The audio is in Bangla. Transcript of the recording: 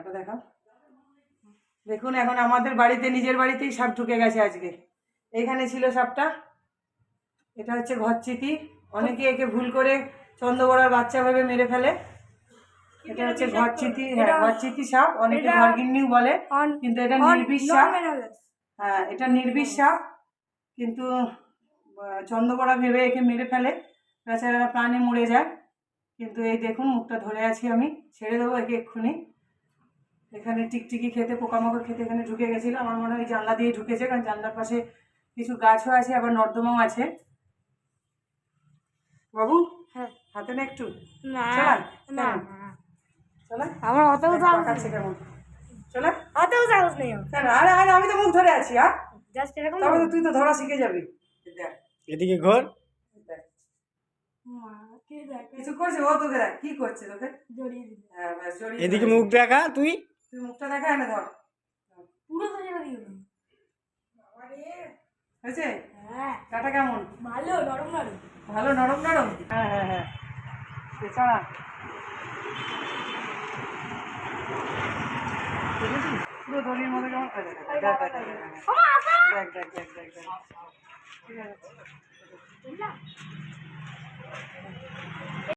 সাপটা দেখাও। দেখুন এখন আমাদের বাড়িতে, নিজের বাড়িতেই সাপ ঢুকে গেছে আজকে। এইখানে ছিল সাপটা। এটা হচ্ছে ঘরচিতি। অনেকে একে ভুল করে চন্দ্রবড়ার বাচ্চা ভেবে মেরে ফেলে। এটা হচ্ছে ঘরচিতি। হ্যাঁ, ঘরচিতি সাপ, অনেকে ঘরগিন্নিও বলে, কিন্তু এটা নির্বিষ সাপ। হ্যাঁ, এটা নির্বিষ সাপ, কিন্তু চন্দ্রবড়া ভেবে একে মেরে ফেলে, বেচারারা প্রাণে মরে যায়। কিন্তু এই দেখুন মুখটা ধরে আছি আমি, ছেড়ে দেবো একে এক্ষুনি। এখানে টিকটিকি খেতে, পোকামাকড় খেতে এখানে ঢুকে গেছিলো। আমার মনে হয় জানলা দিয়ে ঢুকেছে, কারণ জানলার পাশে কিছু গাছও আছে, আবার নর্দমাও আছে। বাবু, হ্যাঁ, হাতে না একটু আমার অতও দেখাচ্ছে কেমন, চলে অতও সাহস নেই কেন? আরে আরে আমি তো মুখ ধরে আছি। আর জাস্ট এরকম, তবে তুই তো ধরা শিখে যাবি। দেখ এদিকে ঘর, কিছু করছে ও তোকে? দেখ কি করছে তোকে, জড়িয়ে দিল। হ্যাঁ ব্যাস, জড়িয়ে। এদিকে মুখ দেখা, তুই মুখটা দেখা, এনে ধর পুরো তো জেনে দিও। হয়েছে? হ্যাঁ। কাটা কেমন? ভালো নরম নরম। ভালো নরম নরম। হ্যাঁ হ্যাঁ হ্যাঁ, এছাড়া পুরো দড়ির মতো কেমন? দেখ দেখ দেখ দেখ দেখ, ঠিক আছে।